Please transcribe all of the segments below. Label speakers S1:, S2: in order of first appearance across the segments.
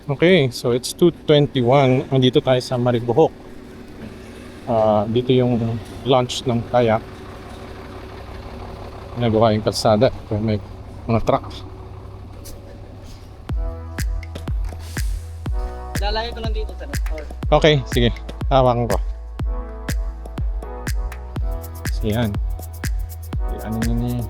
S1: Okay, so it's 2:21. Nandito tayo sa Maribohok. Dito yung launch ng kayak. Nagawa yung kalsada. May mga truck.
S2: Lalayo ko lang dito, sir.
S1: Okay, sige. Hawakan ko. So yan. Ano na niya.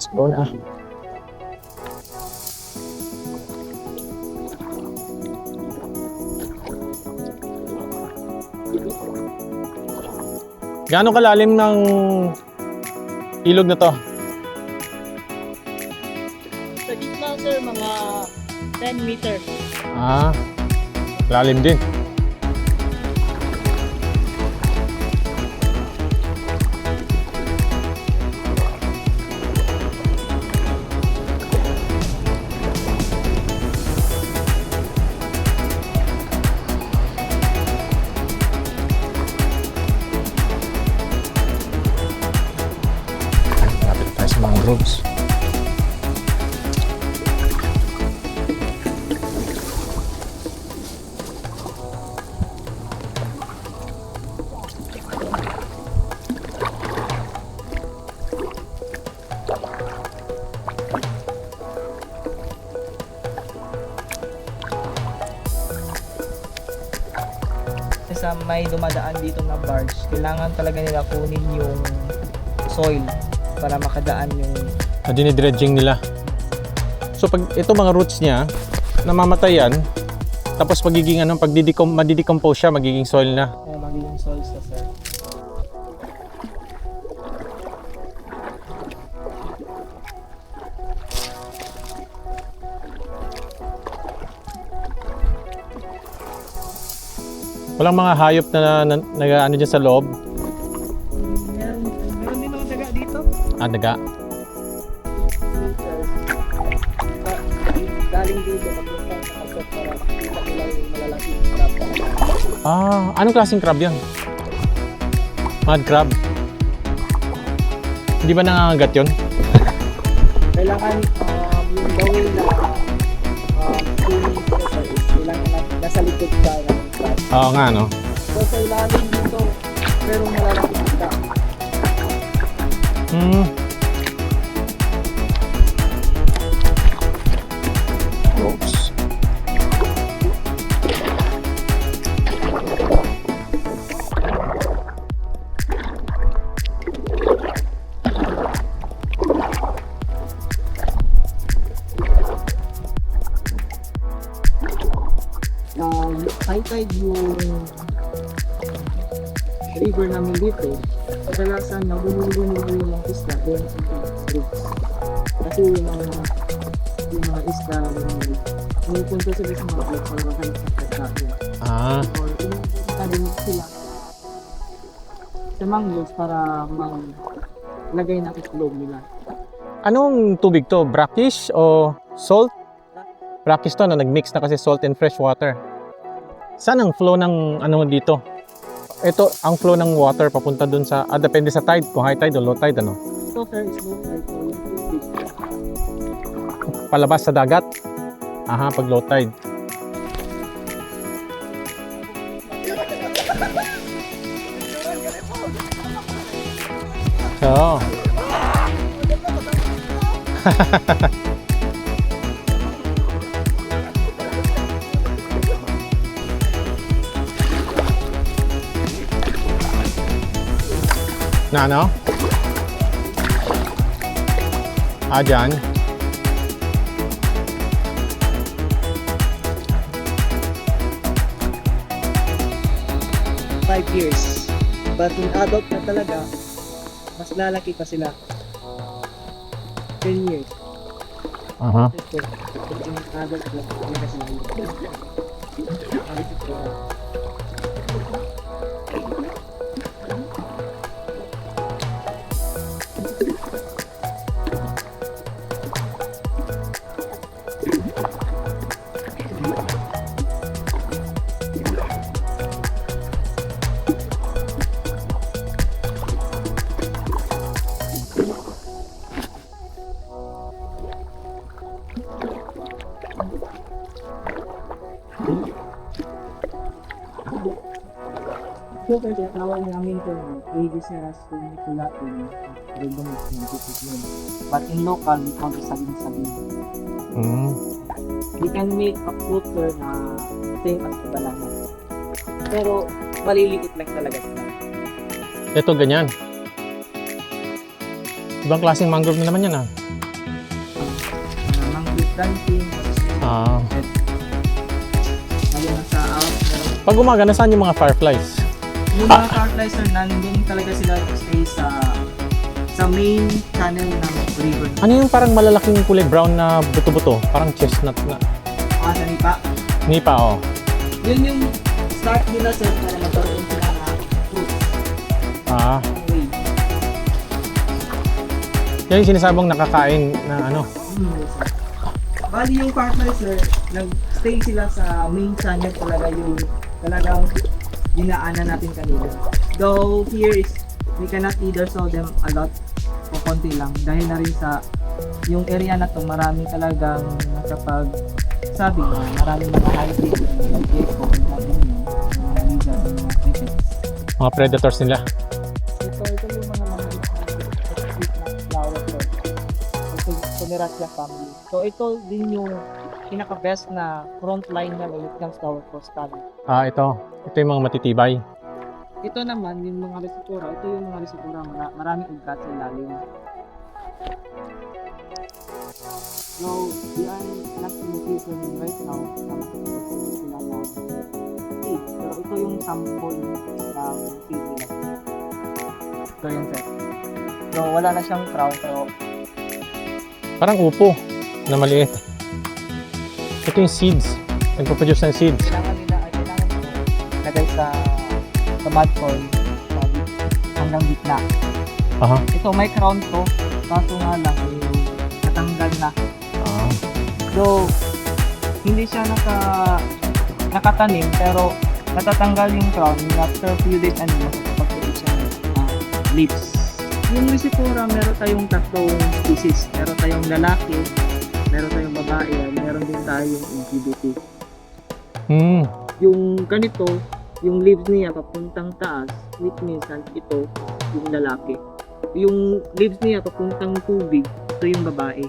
S1: Let's go na. Gaano kalalim ng ilog na to?
S2: Sa gitna, sir, mga 10 meters.
S1: Lalim din. Lapit tayo sa mga groups.
S2: Sa may dumadaan dito na barge, kailangan talaga nila kunin yung soil para makadaan yung...
S1: Dinidredging nila. So pag ito mga roots niya, namamatay yan, tapos magiging madidecompose siya, magiging soil na.
S2: magiging soil sa sir.
S1: Walang mga hayop na ano dyan sa loob.
S2: Meron din mga daga dito.
S1: Daga.
S2: Galing dito, papunta sa kasot para makita nila yung malalaking crab.
S1: Anong klaseng crab yan? Mud crab. Hindi ba nangangagat yun?
S2: Kailangan yung gawin na swimming exercise, kailangan nasa likod ka ng crab.
S1: Oo nga, no?
S2: So sa ilalim dito, merong malalaking isda.
S1: Oops.
S2: High tide yung river namin dito, kadalasan nabulungan yung mga isda doon sa roots. Kasi yung mga isda pumupunta sila sa mga boat para makalit sa pagkain. Or pumupunta din sila sa mangroves para maglagay ng itlog nila.
S1: Anong tubig to? Brackish o salt? Brackish to, nag-mix na kasi salt and fresh water. Saan ang flow ng ano dito? Ito, ang flow ng water papunta dun sa, depende sa tide, kung high tide o low tide, ano?
S2: So sir, is low tide o yung tubig.
S1: Palabas sa dagat? Pag low tide. So. Na ano? Dyan.
S2: 5 years. But in adult na talaga, mas lalaki pa sila. 10 years.
S1: Aha.
S2: Ito, yung adult block, yung kasi so, kasi tawag namin ito Aegiseras funiculatum redomus ng. But in local, we call it sabing-sabing.
S1: Mm.
S2: We can make a fruiter na same as banana. Pero maliliit lang talaga sila.
S1: Ito ganyan. Ibang klaseng mangrove na naman yan ah.
S2: Mangrove planting,
S1: Ah.
S2: lalo na sa out.
S1: Pag umaga, nasaan yung mga fireflies?
S2: Yung mga fireflies sir, nandun talaga sila stay sa main channel ng river.
S1: Ano yung parang malalaking kulay brown na buto-buto? Parang chestnut na.
S2: Sa nipa.
S1: Nipa, oh.
S2: Yun yung start nila sir para magkaroon sila na fruits.
S1: Ah.
S2: Way.
S1: Yan yung sinasabong nakakain na ano.
S2: Bali yung fireflies sir, nag-stay sila sa main channel talaga yung talagang dinaanan natin kanina. Though here is, we cannot either saw them a lot o konti lang dahil na rin sa yung area na to maraming talagang nakapag sabi na maraming mga high-tech mga gecko, mga lizard, mga crickets.
S1: Mga predators nila.
S2: Ito yung mga flower to. Ito Poneratia family. So ito din yung pinaka-best na front line na when it comes to our coastal.
S1: Ah, ito. Ito yung mga matitibay.
S2: Ito naman, yung mga resipura, ito yung mga resipura, maraming ugat sa ilalim. So, we are not in location right now. Pero ito yung sample ng feed nila. So, yun sir. So, wala na siyang crown, pero
S1: Parang upo na maliit. Ito yung seeds. Nagpo-produce ng seeds.
S2: kailangan nila lagay sa mud coil hanggang gitna.
S1: Aha.
S2: Ito may crown to, kaso nga lang natanggal na.
S1: Ah.
S2: So, hindi siya nakatanim pero natatanggal yung crown after few days makakapag-create siya ng leaves. Yung Risipora, meron tayong tatlong species. Meron tayong lalaki, meron tayong babae, meron din tayong LGBT.
S1: Hmm.
S2: Yung ganito, yung leaves niya papuntang taas, which means ito yung lalaki. Yung leaves niya papuntang tubig, ito yung babae.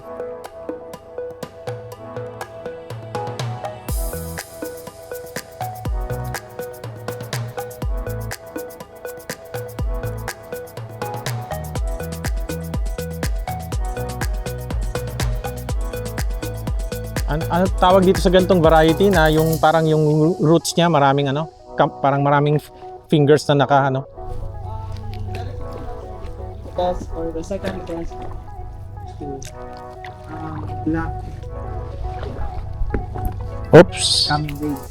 S1: Ano tawag dito sa gantong variety na yung parang yung roots niya maraming ano, parang maraming fingers na naka ano.
S2: Best or the second best is black
S1: Oops.
S2: coming wave.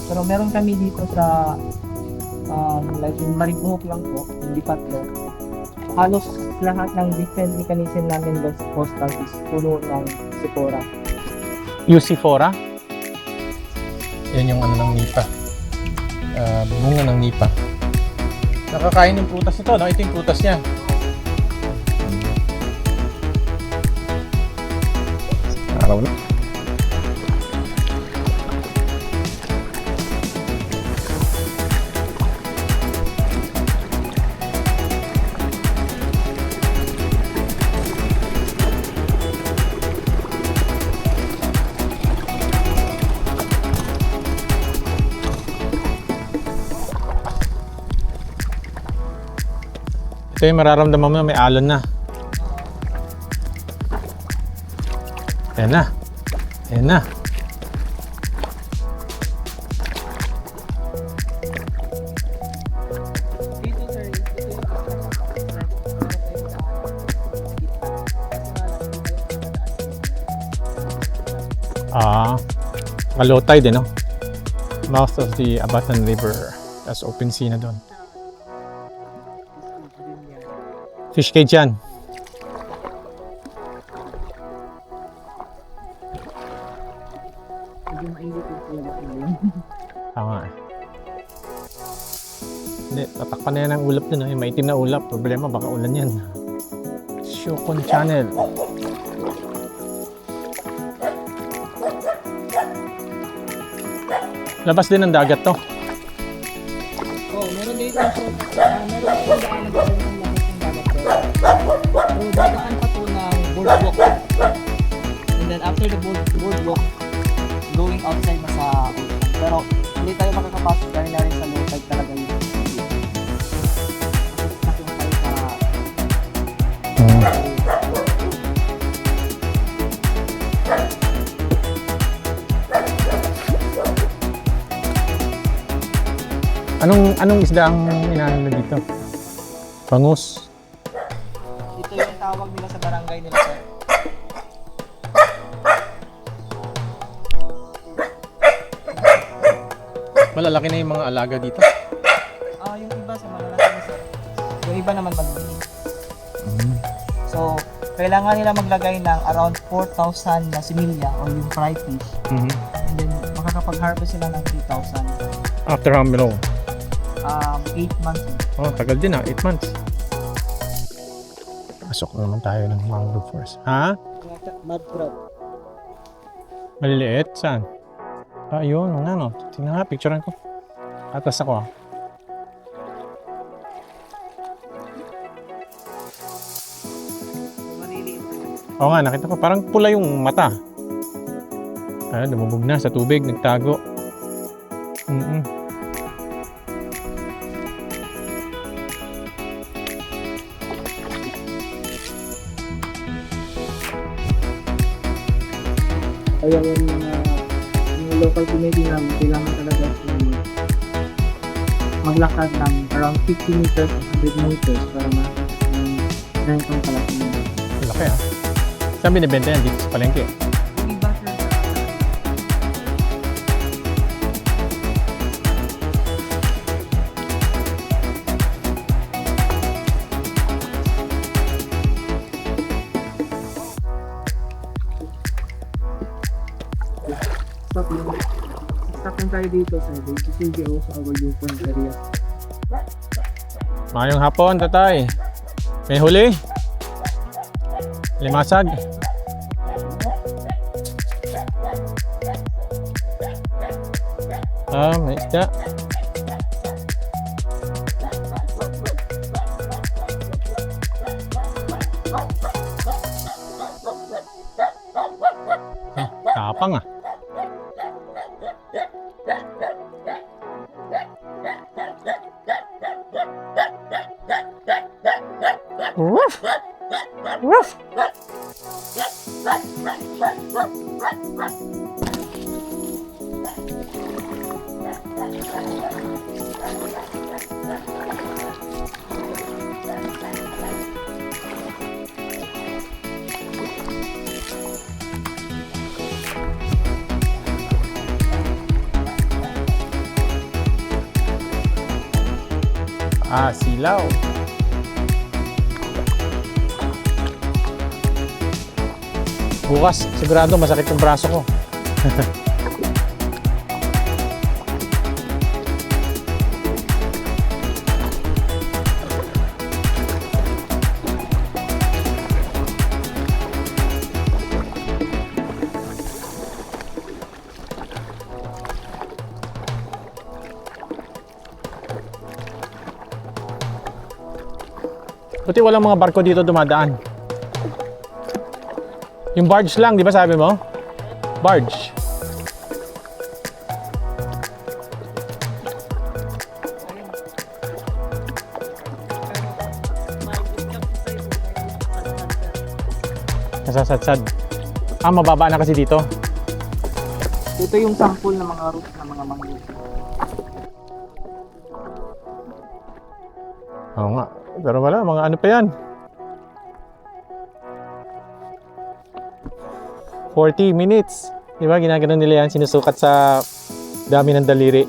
S2: Pero meron kami dito sa like yung Maribok lang po, hindi patlo. Halos lahat ng defense mechanism namin doon sa coastal is puno ng sipora.
S1: Usifora. Yan yung ano ng nipa. Bunga ng nipa. Nakakain ng prutas ito, no? Ito yung prutas niya. Araw na. Ito yung mararamdaman mo na may alon na. Ayan na. Ayan na.
S2: Dito sir, ito yung
S1: Low tide no? Mouth of the Abatan River. That's open sea na doon. Fish cage yan.
S2: Medyo mainit yung talaga ngayon.
S1: Tama eh. Hindi, tatakpan na yan ang ulap dun. Yung maitim na ulap. Problema, baka ulan yan. Shokon Channel. Labas din ng dagat to.
S2: Oh, meron dito yung meron dito yung daan ng dagat ng dagat. So, dadaan pa to ng boardwalk. And then after the boardwalk, going outside na sa ocean. Pero hindi tayo makakapasok dahil na rin sa low tide talaga yung kasi tayo sa
S1: Anong isda ang inaano na dito? Bangus.
S2: ito yung tawag nila sa barangay nila sir.
S1: Malalaki na yung mga alaga dito.
S2: Yung iba sa malalaki na sir. Yung iba naman maliliit. So, kailangan nila maglagay ng around 4,000 na similya or yung fry fish. And then, makakapag-harvest sila ng 3,000.
S1: After how long?
S2: 8 months.
S1: Oh, tagal din 8 months. Pasok na naman tayo ng mangrove forest. Ha?
S2: Mud crab.
S1: Maliliit? Saan? Yun, nga no. Tingnan nga, picturean ko. Atas ako Oo nga, nakita ko. Parang pula yung mata. Lumubog na sa tubig, nagtago.
S2: Kaya yung local community namin, kailangan talaga maglakad ng around 50 meters to 100 meters para makakita ng ganitong kalaki na.
S1: Laki Saan binibenta yan? Dito sa palengke?
S2: Yung iba sir stop lang tayo dito sa CCGO sa our viewpoint area.
S1: Mayong hapon, tatay. May huli? Limasag? May isda. Tapang Woof! Woof! Silaw. Bukas, sigurado masakit yung braso ko. Buti walang mga barko dito dumadaan. Yung barge lang, di ba sabi mo? Barge. Nasasadsad. Mababa na kasi dito.
S2: Ito yung sample ng mga roots ng mga mangrove.
S1: Oo nga. Pero wala, mga ano pa yan? 40 minutes. Di ba, ginagano nila yan, sinusukat sa dami ng daliri.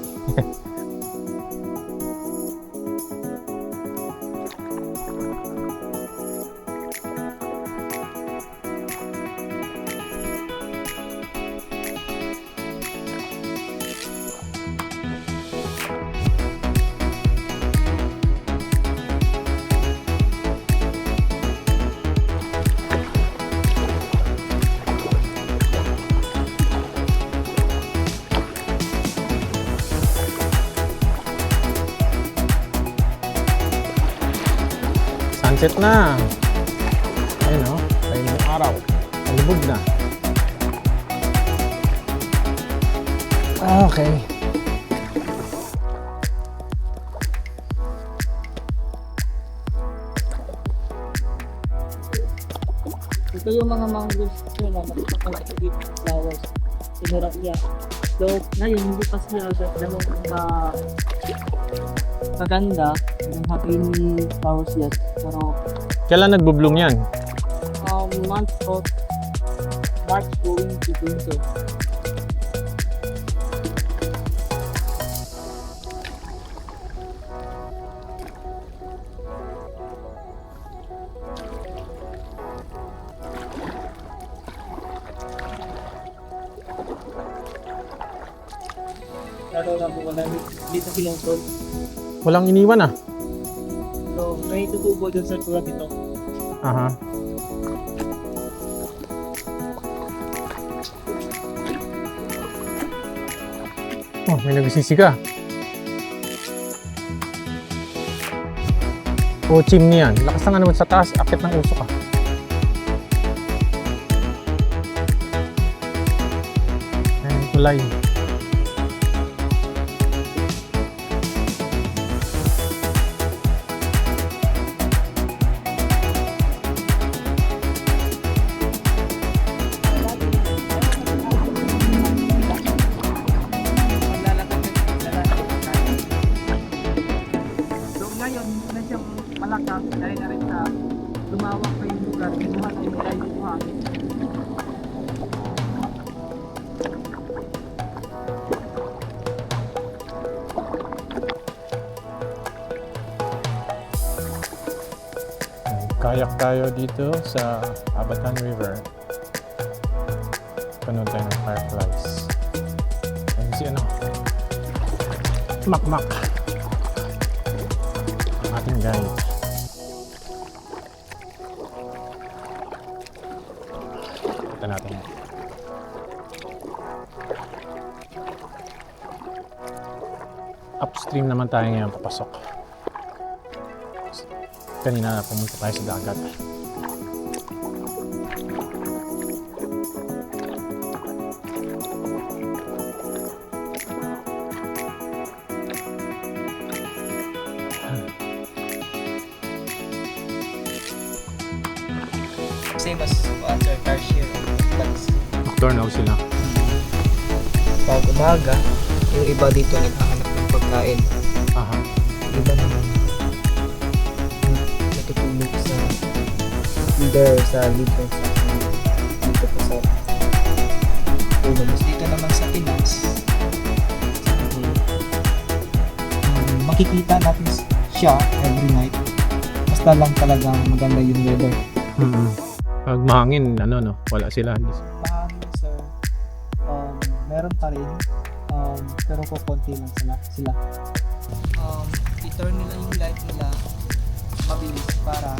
S1: Sunset na. Ayun o, ayun yung araw. Palubog na. Okay.
S2: Ito yung mga mangroves nila, nakikita sa dito flowers. Sinuraya. So, ngayon, hindi pa siya ganun maganda. Yung happy flowers yet. Pero,
S1: Kailan nagbo-bloom yan?
S2: month of March going to June. So, pero wala dito sinusol.
S1: Walang iniwan ah.
S2: So, may tutubo dun sa tulad ito.
S1: Aha. Oh, may nagsisi ka. O, chimney yan. Lakas na nga naman sa taas. Akit ng uso ka. Ayan, tulay.
S2: So ngayon, medyo malakas dahil na rin sa lumawak pa yung lugar, kinuha na yung nilay yung hangin.
S1: Kayak tayo dito sa Abatan River. Panood tayo ng fireflies. Ayun si ano? Makmak. Ang ating guide. Ito natin. Upstream naman tayo ngayon papasok. Kanina pumunta tayo sa dagat.
S2: Same as other tertiary plants.
S1: Nocturnal sila.
S2: Pag umaga, yung iba dito naghahanap ng pagkain.
S1: Aha.
S2: Iba naman natutulog sa either sa libre sa dito po sa ulo. Dito naman sa Pinas, makikita natin siya every night. Basta lang talagang maganda yung weather.
S1: Pag mahangin, ano no, wala sila.
S2: Mahangin sir, meron pa rin, pero kukunti lang sila. I-turn nila yung light nila mabilis para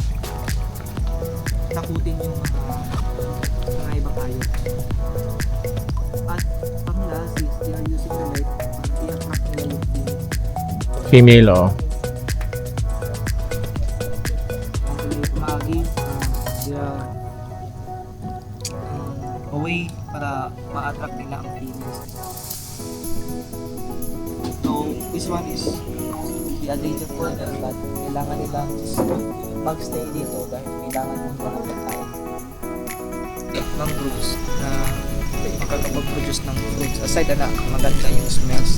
S2: takutin yung mga ibang hayop. At pang last is they are using the light para i-attract nila yung
S1: Female, oh.
S2: Magi, they are away para ma-attract nila ang females. So, this one is the danger for them, but kailangan nilang mag-stay dito dahil kailangan ng mga pagkain ng fruits na makakapag-produce ng fruits. Aside na maganda yung smells.